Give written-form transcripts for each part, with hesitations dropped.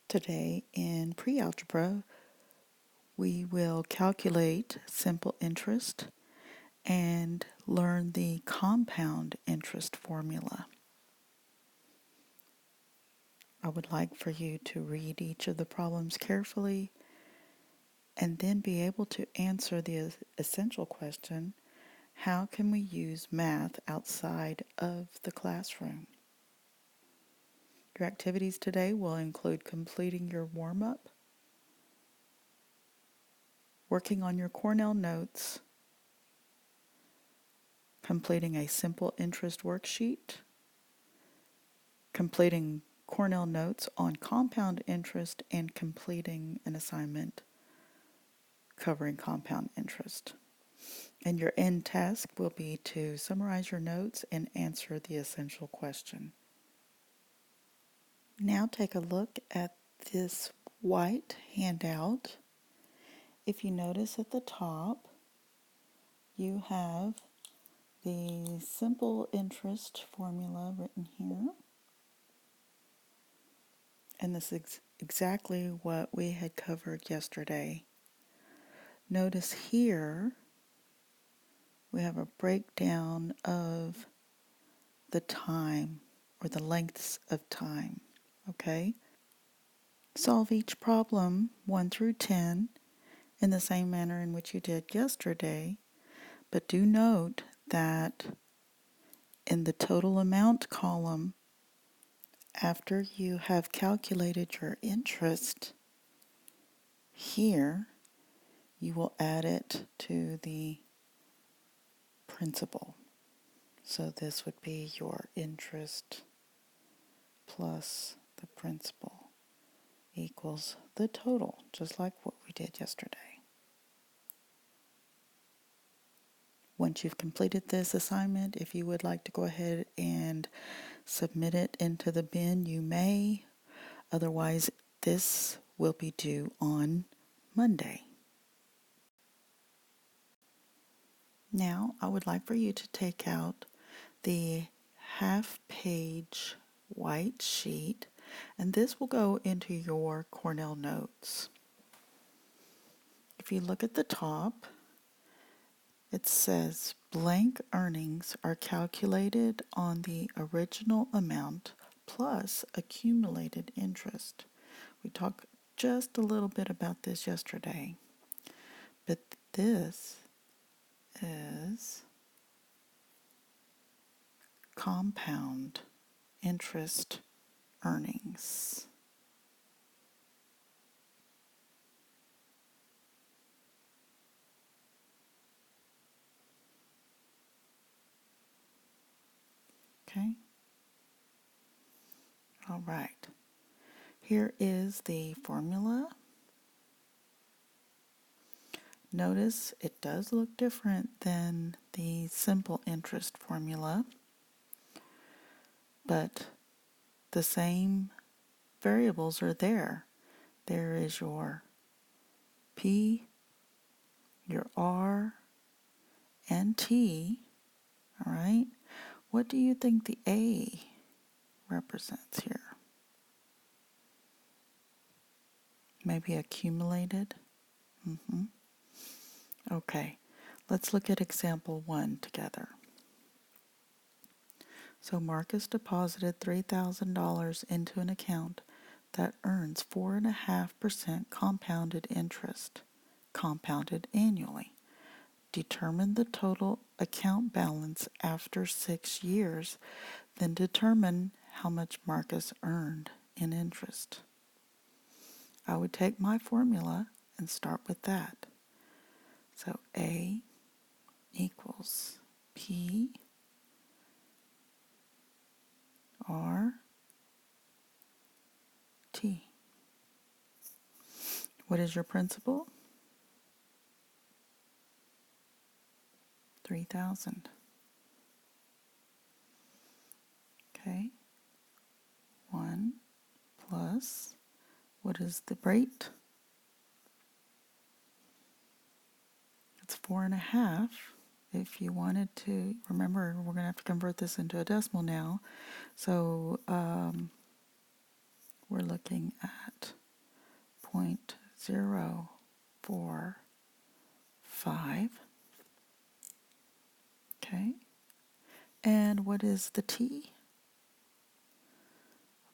Today in pre-algebra, we will calculate simple interest and learn the compound interest formula. I would like for you to read each of the problems carefully and then be able to answer the essential question, how can we use math outside of the classroom? Your activities today will include completing your warm-up, working on your Cornell notes, completing a simple interest worksheet, completing Cornell notes on compound interest, and completing an assignment covering compound interest. And your end task will be to summarize your notes and answer the essential question. Now take a look at this white handout. If you notice at the top, you have the simple interest formula written here. And this is exactly what we had covered yesterday. Notice here we have a breakdown of the time or the lengths of time. Okay? Solve each problem 1 through 10 in the same manner in which you did yesterday, but do note that in the total amount column, after you have calculated your interest, here you will add it to the principal. So this would be your interest plus the principal equals the total, just like what we did yesterday. Once you've completed this assignment, if you would like to go ahead and submit it into the bin, you may. Otherwise, this will be due on Monday. Now, I would like for you to take out the half-page white sheet, and this will go into your Cornell notes. If you look at the top, it says blank earnings are calculated on the original amount plus accumulated interest. We talked just a little bit about this yesterday, but this is compound interest earnings. Okay? All right. Here is the formula. Notice it does look different than the simple interest formula, but the same variables are there. There is your P, your R, and T. All right. What do you think the A represents here? Maybe accumulated? Okay, let's look at example 1 together. So Marcus deposited $3,000 into an account that earns 4.5% compounded interest, compounded annually. Determine the total account balance after 6 years, then determine how much Marcus earned in interest. I would take my formula and start with that. So A equals P R T. What is your principal? 3,000. Okay. 1 plus, what is the rate? It's 4.5. If you wanted to, remember, we're going to have to convert this into a decimal now. So we're looking at Okay. And what is the t?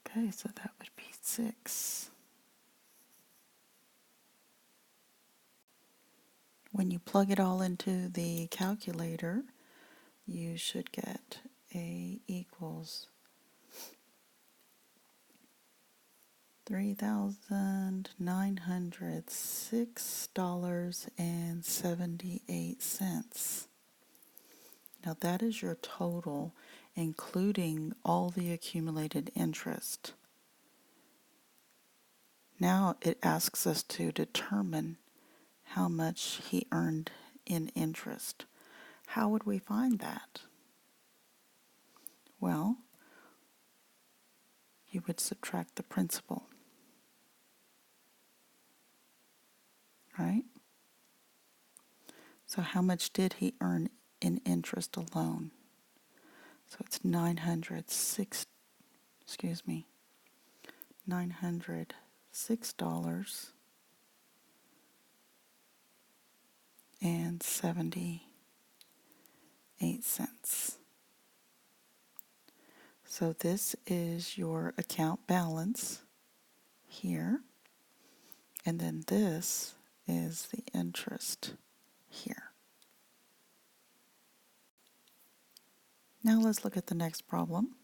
Okay, so that would be 6. When you plug it all into the calculator, you should get A equals $3,906.78. Now that is your total, including all the accumulated interest. Now it asks us to determine how much he earned in interest. How would we find that? Well, you would subtract the principal, right? So how much did he earn in interest alone? So it's $906 and 78 cents. So this is your account balance here, and then this is the interest here. Now let's look at the next problem.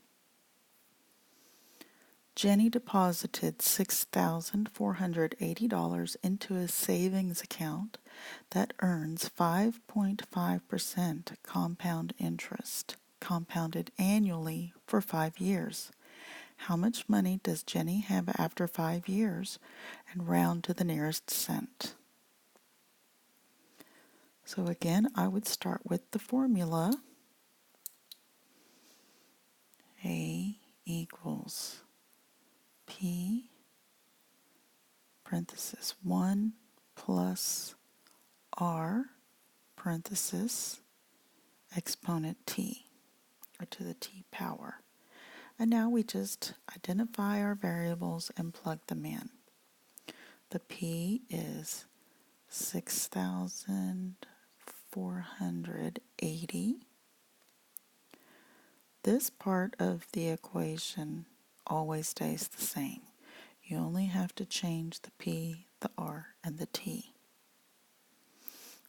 Jenny deposited $6,480 into a savings account that earns 5.5% compound interest, compounded annually for 5 years. How much money does Jenny have after 5 years? And round to the nearest cent. So again, I would start with the formula. A equals P parenthesis 1 plus R parenthesis exponent t, or to the t power. And now we just identify our variables and plug them in. The P is 6,480. This part of the equation always stays the same. You only have to change the P, the R, and the T.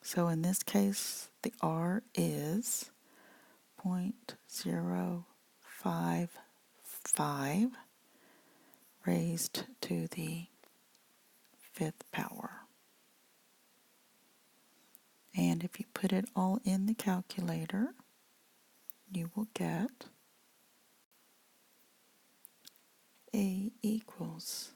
So in this case, the R is 0.055 raised to the 5th power. And if you put it all in the calculator, you will get A equals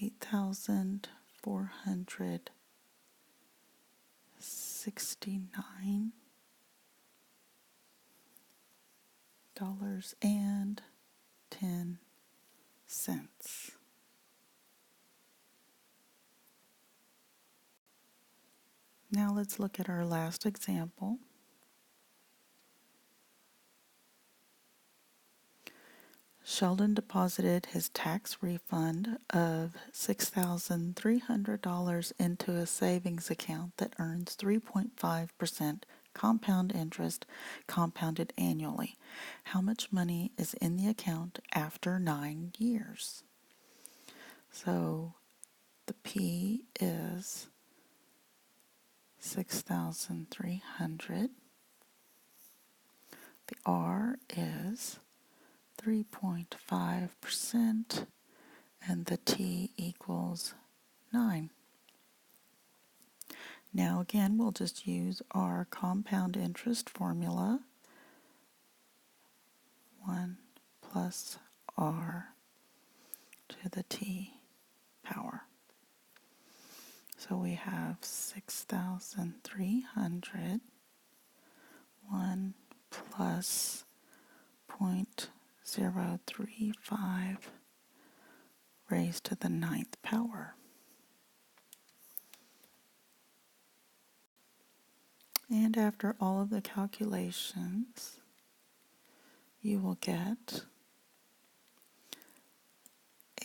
8,469 and 10 cents. Now let's look at our last example. Sheldon deposited his tax refund of $6,300 into a savings account that earns 3.5% compound interest compounded annually. How much money is in the account after 9 years? So the P is 6,300. The R is 3.5%, and the T equals 9. Now again, we'll just use our compound interest formula. 1 plus R to the T power. So we have 6,300, 1 plus 0.035 raised to the 9th power. And after all of the calculations, you will get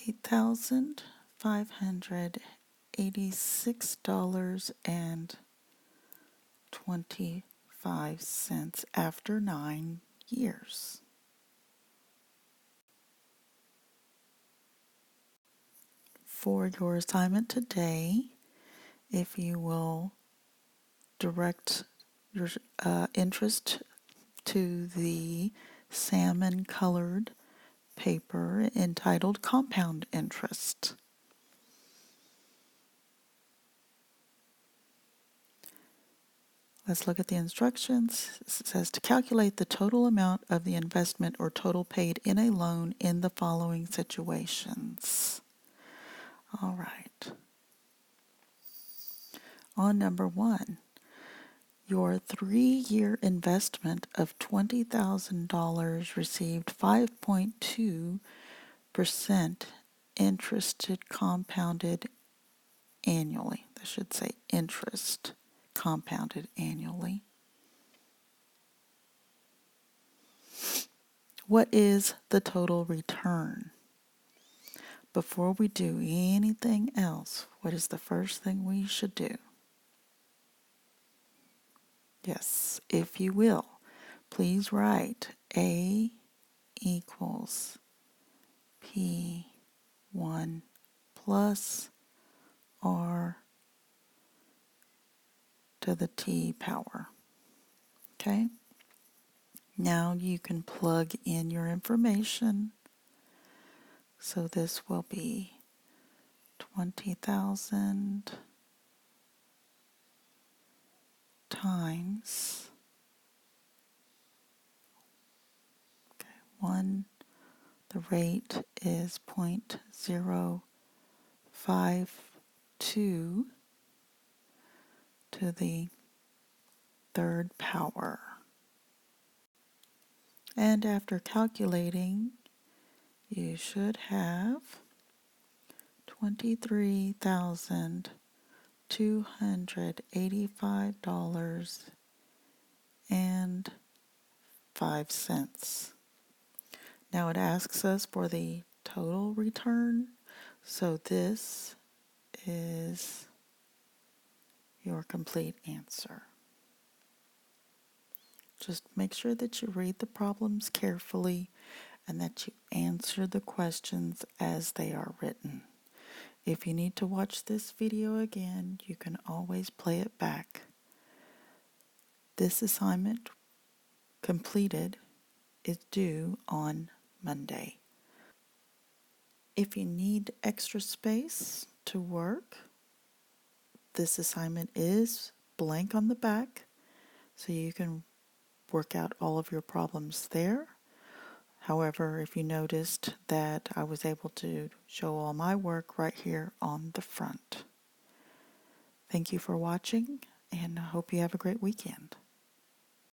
$8,569 $586.25 after 9 years. For your assignment today, if you will direct your interest to the salmon colored paper entitled Compound Interest. Let's look at the instructions. It says to calculate the total amount of the investment or total paid in a loan in the following situations. All right. On number 1, your 3-year investment of $20,000 received 5.2% interested compounded annually. I should say interest compounded annually. What is the total return? Before we do anything else, what is the first thing we should do? Yes, if you will, please write A equals P1 plus R to the T power. Okay? Now you can plug in your information. So this will be 20,000 times 1. The rate is 0.052 to the 3rd power. And after calculating, you should have $23,285.05. Now it asks us for the total return, so this is your complete answer. Just make sure that you read the problems carefully and that you answer the questions as they are written. If you need to watch this video again, you can always play it back. This assignment completed is due on Monday. If you need extra space to work, this assignment is blank on the back, so you can work out all of your problems there. However, if you noticed that I was able to show all my work right here on the front. Thank you for watching, and I hope you have a great weekend.